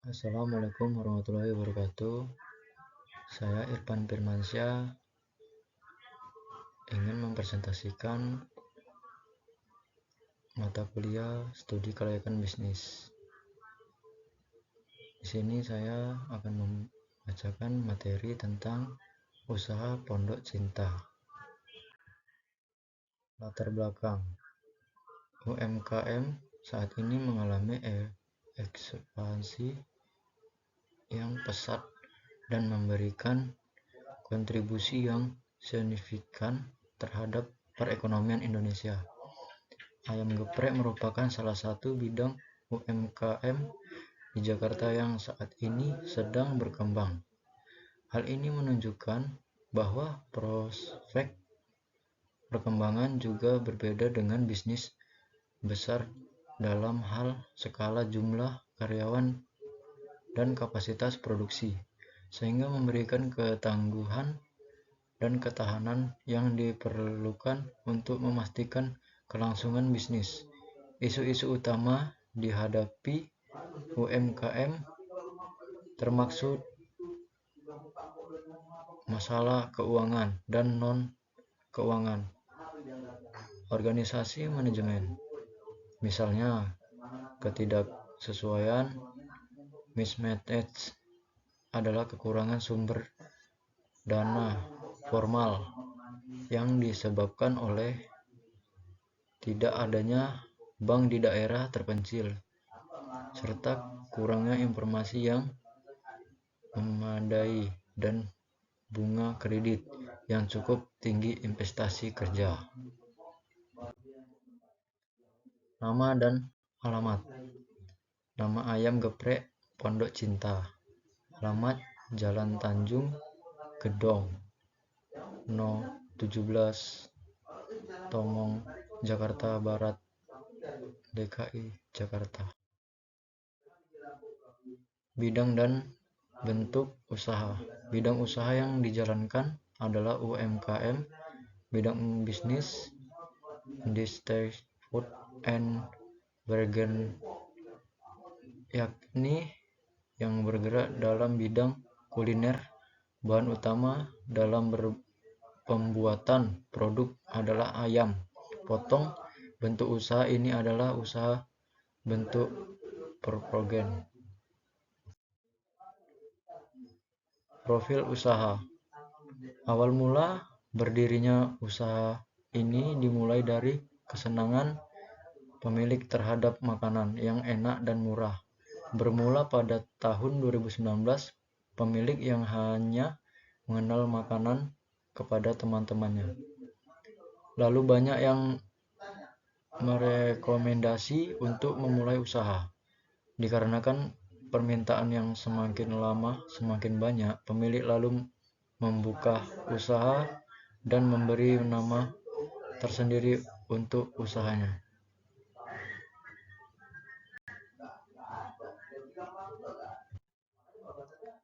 Assalamualaikum warahmatullahi wabarakatuh. Saya Irfan Firmansyah ingin mempresentasikan mata kuliah studi kelayakan bisnis. Di sini saya akan membacakan materi tentang usaha Pondok Cinta. Latar belakang UMKM saat ini mengalami ekspansi yang pesat dan memberikan kontribusi yang signifikan terhadap perekonomian Indonesia. Ayam geprek merupakan salah satu bidang UMKM di Jakarta yang saat ini sedang berkembang. Hal ini menunjukkan bahwa prospek perkembangan juga berbeda dengan bisnis besar dalam hal skala jumlah karyawan dan kapasitas produksi, sehingga memberikan ketangguhan dan ketahanan yang diperlukan untuk memastikan kelangsungan bisnis. Isu-isu utama dihadapi UMKM termaksud masalah keuangan dan non-keuangan, organisasi manajemen, misalnya ketidaksesuaian, mismatch adalah kekurangan sumber dana formal yang disebabkan oleh tidak adanya bank di daerah terpencil, serta kurangnya informasi yang memadai dan bunga kredit yang cukup tinggi investasi kerja. Nama dan alamat. Nama ayam geprek Pondok Cinta. Alamat Jalan Tanjung Gedong No 17 Tomong, Jakarta Barat, DKI Jakarta. Bidang dan bentuk usaha. Bidang usaha yang dijalankan adalah UMKM. Bidang bisnis industri food and beverage, yakni yang bergerak dalam bidang kuliner. Bahan utama dalam pembuatan produk adalah ayam potong. Bentuk usaha ini adalah usaha bentuk perprogen. Profil usaha. Awal mula berdirinya usaha ini dimulai dari kesenangan pemilik terhadap makanan yang enak dan murah. Bermula pada tahun 2019, pemilik yang hanya mengenal makanan kepada teman-temannya. Lalu banyak yang merekomendasi untuk memulai usaha. Dikarenakan permintaan yang semakin lama semakin banyak, pemilik lalu membuka usaha dan memberi nama tersendiri untuk usahanya.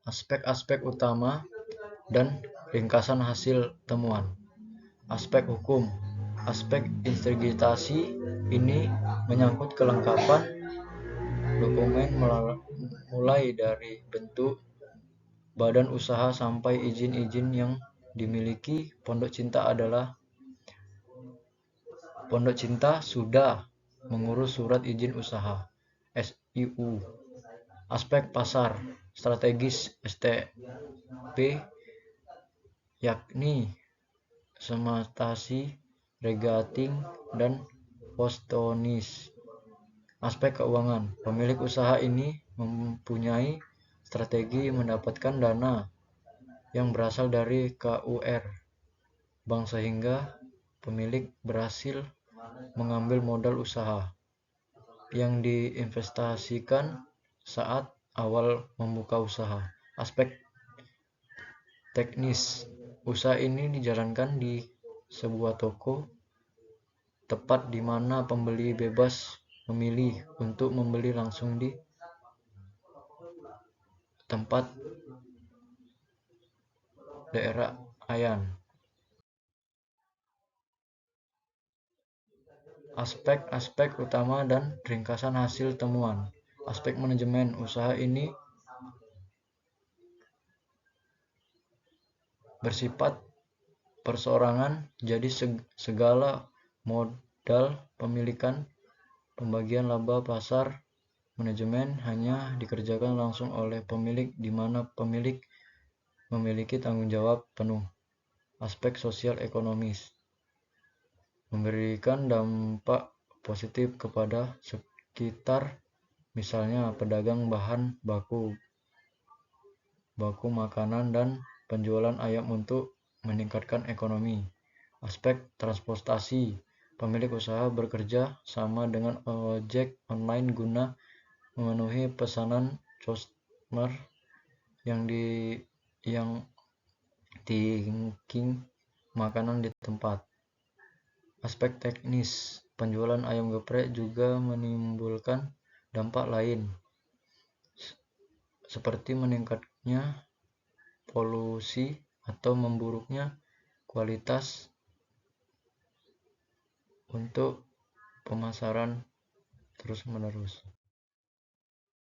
Aspek-aspek utama dan ringkasan hasil temuan. Aspek hukum. Aspek integritasi ini menyangkut kelengkapan dokumen mulai dari bentuk badan usaha sampai izin-izin yang dimiliki. Pondok Cinta sudah mengurus surat izin usaha SIU. Aspek pasar strategis STP, yakni sematasi, regating, dan postonis. Aspek keuangan. Pemilik usaha ini mempunyai strategi mendapatkan dana yang berasal dari KUR bank sehingga pemilik berhasil mengambil modal usaha yang diinvestasikan saat awal membuka usaha. Aspek teknis. Usaha ini dijalankan di sebuah toko, tepat di mana pembeli bebas memilih untuk membeli langsung di tempat daerah Ayan. Aspek-aspek utama dan ringkasan hasil temuan. Aspek manajemen. Usaha ini bersifat perseorangan, jadi segala modal pemilikan, pembagian laba pasar, manajemen hanya dikerjakan langsung oleh pemilik, di mana pemilik memiliki tanggung jawab penuh. Aspek sosial ekonomis memberikan dampak positif kepada sekitar, misalnya pedagang bahan baku makanan dan penjualan ayam untuk meningkatkan ekonomi. Aspek transportasi, pemilik usaha bekerja sama dengan ojek online guna memenuhi pesanan customer yang tingking makanan di tempat. Aspek teknis, penjualan ayam geprek juga menimbulkan dampak lain, seperti meningkatnya polusi atau memburuknya kualitas untuk pemasaran terus-menerus.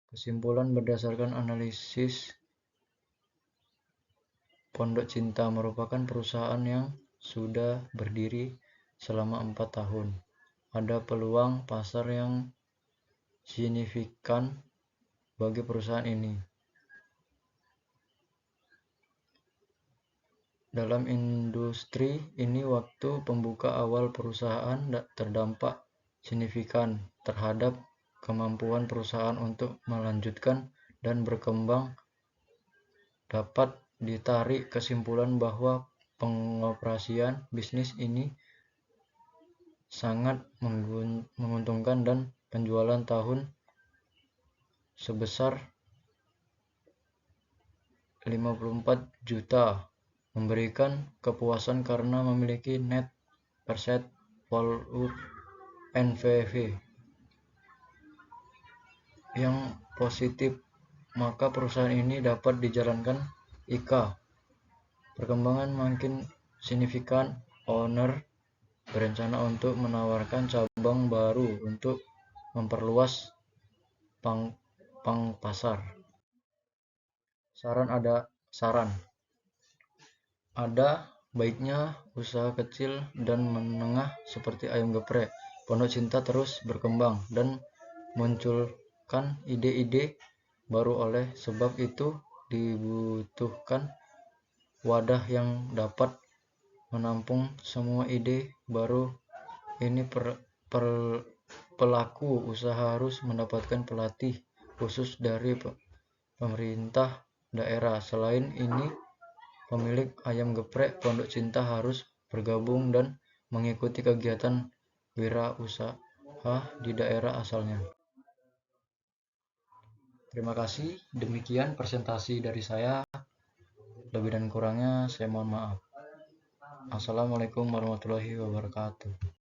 Kesimpulan berdasarkan analisis, Pondok Cinta merupakan perusahaan yang sudah berdiri selama 4 tahun. Ada peluang pasar yang signifikan bagi perusahaan ini. Dalam industri ini, waktu pembuka awal perusahaan terdampak signifikan terhadap kemampuan perusahaan untuk melanjutkan dan berkembang. Dapat ditarik kesimpulan bahwa pengoperasian bisnis ini sangat menguntungkan dan penjualan tahun sebesar 54 juta memberikan kepuasan karena memiliki net present value (NPV) yang positif, maka perusahaan ini dapat dijalankan IK. Perkembangan makin signifikan. Owner berencana untuk menawarkan cabang baru untuk memperluas pang pasar. Saran, ada baiknya usaha kecil dan menengah seperti ayam geprek Pondok Cinta terus berkembang dan munculkan ide-ide baru. Oleh sebab itu dibutuhkan wadah yang dapat menampung semua ide baru ini. Pelaku usaha harus mendapatkan pelatih khusus dari pemerintah daerah. Selain ini, pemilik ayam geprek Pondok Cinta harus bergabung dan mengikuti kegiatan wirausaha di daerah asalnya. Terima kasih. Demikian presentasi dari saya. Lebih dan kurangnya saya mohon maaf. Assalamualaikum warahmatullahi wabarakatuh.